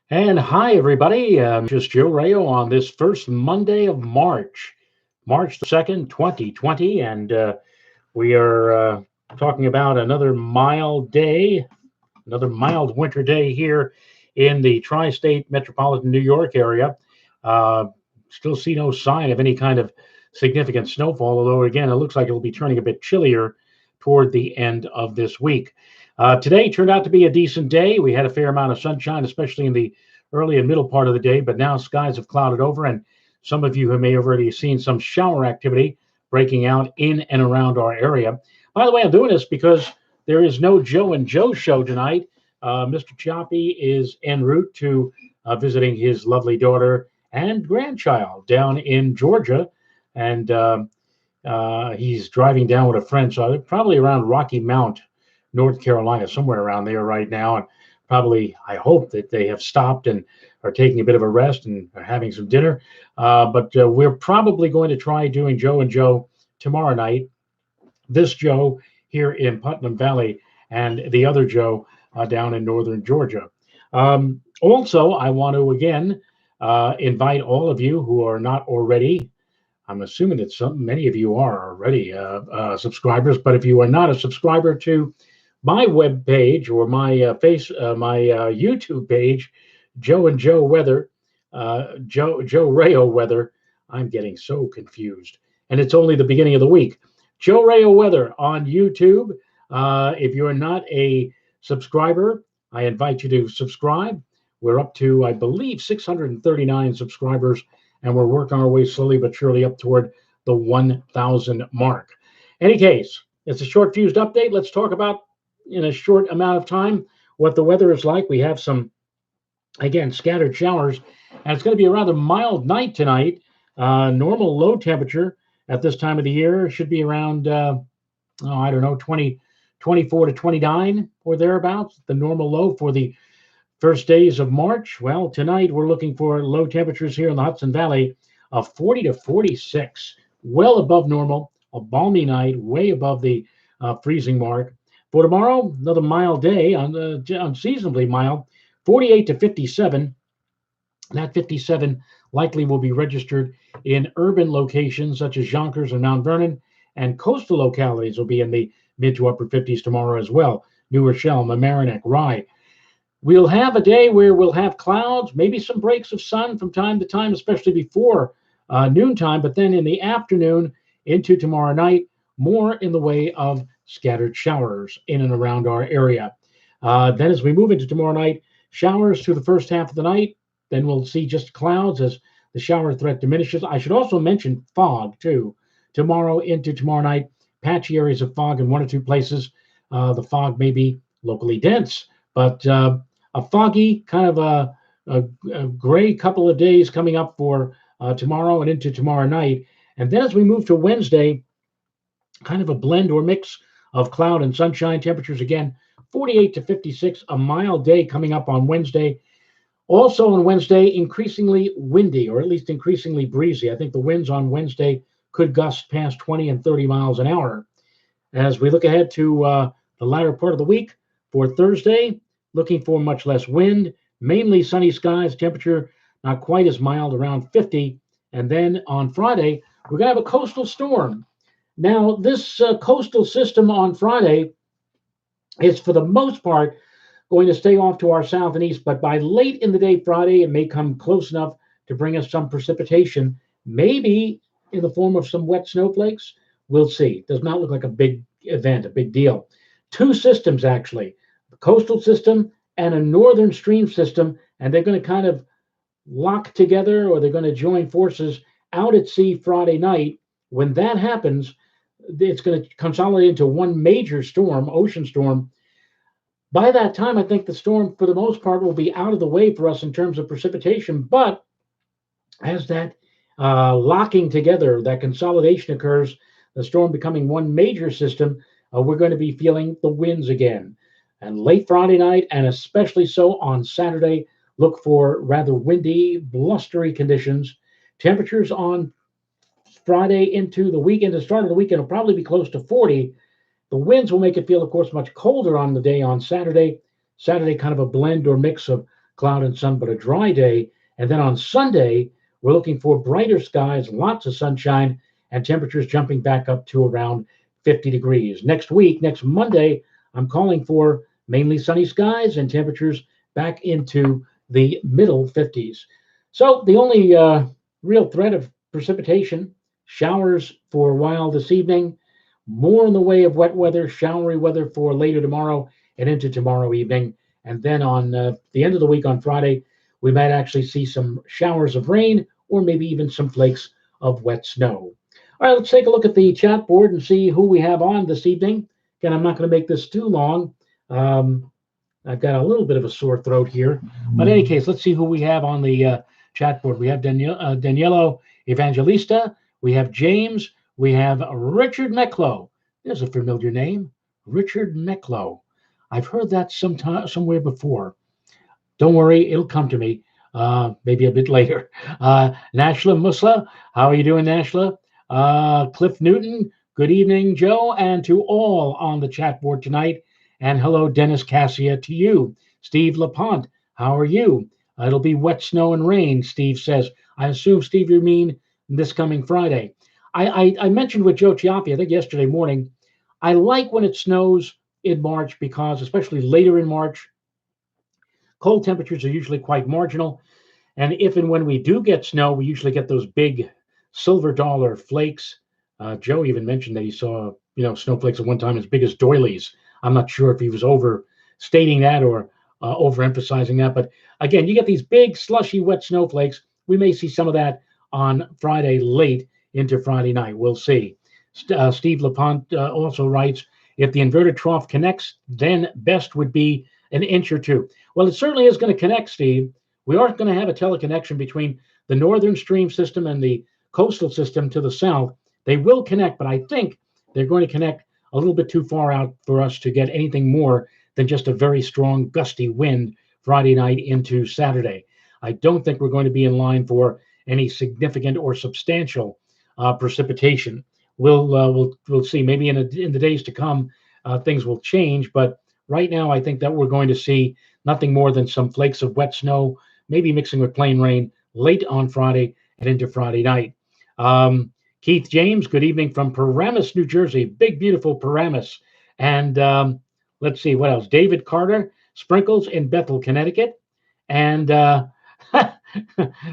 And hi, everybody. Just Joe Rayo on this first Monday of March, March the 2nd, 2020. And we are talking about another mild day, another mild winter day here in the tri state metropolitan New York area. Uh, Still see no sign of any kind of significant snowfall, although, again, it looks like it'll be turning a bit chillier toward the end of this week. Today turned out to be a decent day. We had a fair amount of sunshine, especially in the early and middle part of the day, but now skies have clouded over, and some of you have may have already seen some shower activity breaking out in and around our area. By the way, I'm doing this because there is no Joe and Joe show tonight. Mr. Choppy is en route to visiting his lovely daughter and grandchild down in Georgia, and he's driving down with a friend, so they're probably around Rocky Mount, North Carolina, somewhere around there right now, and probably I hope that they have stopped and are taking a bit of a rest and are having some dinner. But we're probably going to try doing Joe and Joe tomorrow night. This Joe here in Putnam Valley and the other Joe down in northern Georgia. Also, I want to again invite all of you who are not already. I'm assuming that many of you are already subscribers, but if you are not a subscriber to my web page or my YouTube page, Joe and Joe Weather, Joe Rayo Weather. I'm getting so confused, and it's only the beginning of the week. Joe Rayo Weather on YouTube. If you're not a subscriber, I invite you to subscribe. We're up to, I believe, 639 subscribers, and we're working our way slowly but surely up toward the 1,000 mark. Any case, it's a short fused update. Let's talk about in a short amount of time what the weather is like. We have some, again, scattered showers, and it's going to be a rather mild night tonight. Normal low temperature at this time of the year should be around, I don't know, 24 to 29 or thereabouts. The normal low for the first days of March. Well, tonight we're looking for low temperatures here in the Hudson Valley of 40 to 46, well above normal. A balmy night, way above the freezing mark. For tomorrow, another mild day, unseasonably mild, 48 to 57. That 57 likely will be registered in urban locations such as Yonkers and Mount Vernon, and coastal localities will be in the mid to upper 50s tomorrow as well. New Rochelle, Mamaroneck, Rye. We'll have a day where we'll have clouds, maybe some breaks of sun from time to time, especially before noontime, but then in the afternoon into tomorrow night, more in the way of scattered showers in and around our area. Then, as we move into tomorrow night, showers through the first half of the night. Then we'll see just clouds as the shower threat diminishes. I should also mention fog, too. Tomorrow into tomorrow night, patchy areas of fog in one or two places. The fog may be locally dense, but a foggy, kind of a gray couple of days coming up for tomorrow and into tomorrow night. And then as we move to Wednesday, kind of a blend or mix of cloud and sunshine. Temperatures again 48 to 56, a mild day coming up on Wednesday. Also on Wednesday, increasingly windy, or at least increasingly breezy. I think the winds on Wednesday could gust past 20 and 30 miles an hour. As we look ahead to the latter part of the week, for Thursday, looking for much less wind, mainly sunny skies, temperature not quite as mild, around 50. And then on Friday, we're going to have a coastal storm. Now, this coastal system on Friday is for the most part going to stay off to our south and east, but by late in the day Friday, it may come close enough to bring us some precipitation, maybe in the form of some wet snowflakes. We'll see. Does not look like a big event, a big deal. Two systems, actually, the coastal system and a northern stream system, and they're going to kind of lock together or they're going to join forces out at sea Friday night. When that happens, it's going to consolidate into one major storm, ocean storm. By that time, I think the storm, for the most part, will be out of the way for us in terms of precipitation. But as that locking together, that consolidation occurs, the storm becoming one major system, we're going to be feeling the winds again. And late Friday night, and especially so on Saturday, look for rather windy, blustery conditions. Temperatures on Friday into the weekend, the start of the weekend, will probably be close to 40. The winds will make it feel, of course, much colder on the day on Saturday. Saturday, kind of a blend or mix of cloud and sun, but a dry day. And then on Sunday, we're looking for brighter skies, lots of sunshine, and temperatures jumping back up to around 50 degrees. Next week, next Monday, I'm calling for mainly sunny skies and temperatures back into the middle 50s. So the only real threat of precipitation, showers for a while this evening, more in the way of wet weather, showery weather for later tomorrow and into tomorrow evening. And then on the end of the week on Friday, we might actually see some showers of rain or maybe even some flakes of wet snow. All right, let's take a look at the chat board and see who we have on this evening. Again, I'm not going to make this too long. I've got a little bit of a sore throat here. But in any case, let's see who we have on the chat board. We have Danielo Evangelista. We have James. We have Richard Mecklow. There's a familiar name, Richard Mecklow. I've heard that somewhere before. Don't worry, it'll come to me maybe a bit later. Nashla Musla, how are you doing, Nashla? Cliff Newton, good evening, Joe, and to all on the chat board tonight. And hello, Dennis Cassia, to you. Steve LaPont, how are you? It'll be wet snow and rain, Steve says. I assume, Steve, you mean this coming Friday. I mentioned with Joe Chiappi, I think yesterday morning, I like when it snows in March because, especially later in March, cold temperatures are usually quite marginal. And if and when we do get snow, we usually get those big silver dollar flakes. Joe even mentioned that he saw, snowflakes at one time as big as doilies. I'm not sure if he was overstating that or overemphasizing that. But again, you get these big, slushy, wet snowflakes. We may see some of that on Friday late into Friday night. We'll see. Steve LaPont also writes, if the inverted trough connects, then best would be an inch or two. Well, it certainly is going to connect, Steve. We are going to have a teleconnection between the northern stream system and the coastal system to the south. They will connect, but I think they're going to connect a little bit too far out for us to get anything more than just a very strong gusty wind Friday night into Saturday. I don't think we're going to be in line for any significant or substantial precipitation. We'll see. Maybe in the days to come, things will change. But right now, I think that we're going to see nothing more than some flakes of wet snow, maybe mixing with plain rain late on Friday and into Friday night. Keith James, good evening from Paramus, New Jersey. Big, beautiful Paramus. And let's see what else. David Carter, sprinkles in Bethel, Connecticut. And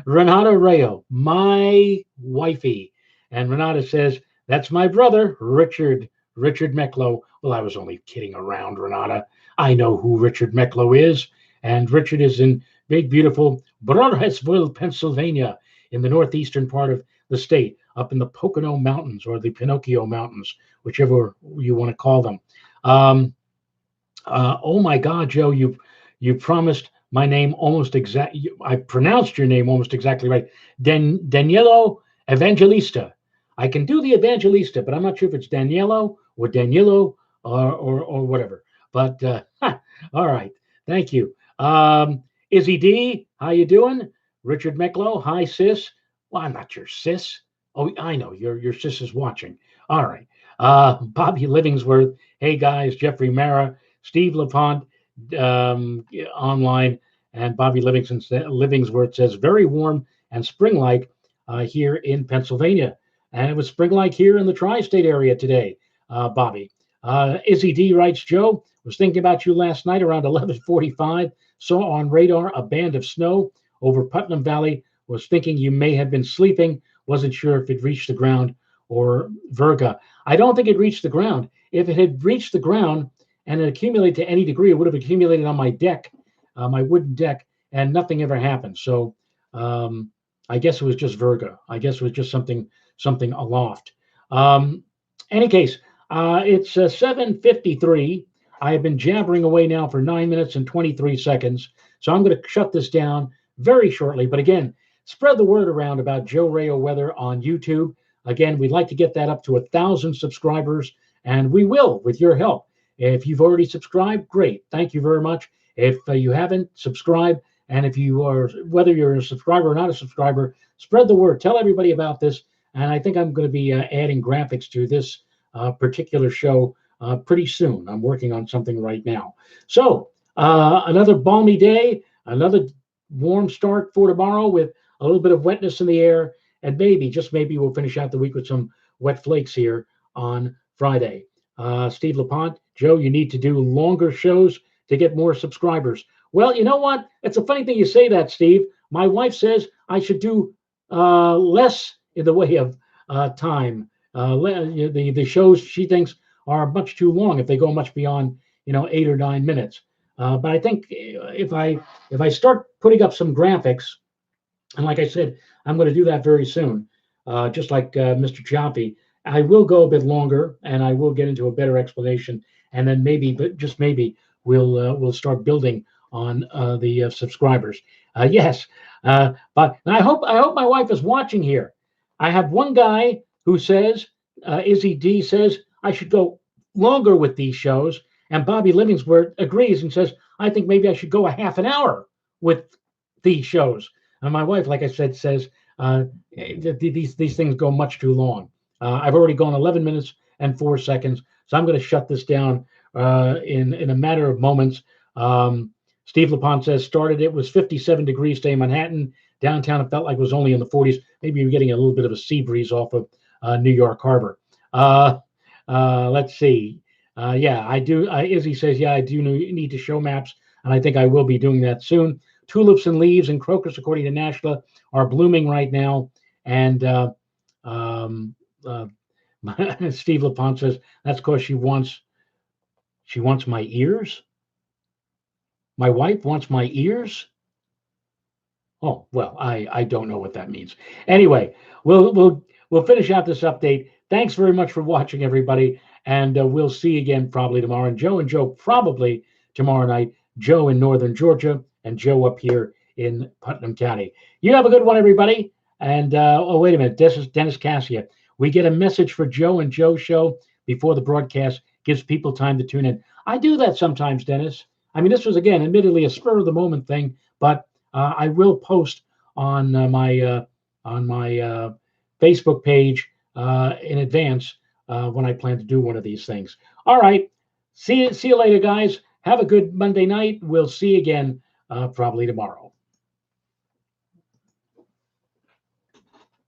Renata Rayo, my wifey. And Renata says, that's my brother, Richard Mecklow. Well, I was only kidding around, Renata. I know who Richard Mecklow is. And Richard is in big, beautiful Brodhersville, Pennsylvania, in the northeastern part of the state, up in the Pocono Mountains or the Pinocchio Mountains, whichever you want to call them. Oh my God, Joe, you promised my name almost exactly. I pronounced your name almost exactly right. Danielo Evangelista. I can do the Evangelista, but I'm not sure if it's Danielo or Danilo or whatever. But all right, thank you. Izzy D, how you doing? Richard Mecklow, hi sis. Well, I'm not your sis. Oh, I know your sis is watching. All right. Bobby Livingsworth, hey guys, Jeffrey Mara, Steve LaPont online, and Bobby Livingsworth says very warm and spring-like here in Pennsylvania. And it was spring-like here in the tri-state area today, Bobby. Izzy D writes, Joe, was thinking about you last night around 11:45. Saw on radar a band of snow over Putnam Valley. Was thinking you may have been sleeping. Wasn't sure if it reached the ground or Virga. I don't think it reached the ground. If it had reached the ground and it accumulated to any degree, it would have accumulated on my deck, my wooden deck, and nothing ever happened. So I guess it was just Virga. I guess it was just something aloft. Any case, it's 7:53. I have been jabbering away now for 9 minutes and 23 seconds. So I'm going to shut this down very shortly. But again, spread the word around about Joe Rayo Weather on YouTube. Again, we'd like to get that up to 1,000 subscribers, and we will with your help. If you've already subscribed, great. Thank you very much. If you haven't, subscribe. And if you are, whether you're a subscriber or not a subscriber, spread the word. Tell everybody about this. And I think I'm going to be adding graphics to this particular show pretty soon. I'm working on something right now. So another balmy day. another warm start for tomorrow with a little bit of wetness in the air, and maybe, just maybe, we'll finish out the week with some wet flakes here on Friday. Steve LaPont, Joe, you need to do longer shows to get more subscribers. Well, you know what? It's a funny thing you say that, Steve. My wife says I should do less in the way of time. The shows she thinks are much too long if they go much beyond 8 or 9 minutes. But I think if I start putting up some graphics, and like I said, I'm going to do that very soon, just like Mr. Choppy. I will go a bit longer, and I will get into a better explanation, and then maybe, but just maybe, we'll start building on the subscribers. Yes, but I hope my wife is watching here. I have one guy who says, Izzy D says I should go longer with these shows, and Bobby Livingsworth agrees and says I think maybe I should go a half an hour with these shows. And my wife, like I said, says these things go much too long. I've already gone 11 minutes and 4 seconds, so I'm going to shut this down in a matter of moments. Steve LaPont says started it was 57 degrees today in Manhattan. Downtown it felt like it was only in the 40s. Maybe you're getting a little bit of a sea breeze off of New York Harbor. Let's see. Yeah, I do. Izzy says, yeah, I do need to show maps, and I think I will be doing that soon. Tulips and leaves and crocus, according to Nashla, are blooming right now. And Steve LaPont says that's because she wants my ears. My wife wants my ears. Oh well, I don't know what that means. Anyway, we'll finish out this update. Thanks very much for watching, everybody, and we'll see you again probably tomorrow. And Joe probably tomorrow night. Joe in Northern Georgia and Joe up here in Putnam County. You have a good one, everybody. And oh, wait a minute, this is Dennis Cassia. We get a message for Joe and Joe's show before the broadcast, gives people time to tune in. I do that sometimes, Dennis. I mean, this was, again, admittedly a spur of the moment thing, but I will post on my Facebook page in advance when I plan to do one of these things. All right. See you later, guys. Have a good Monday night. We'll see you again probably tomorrow.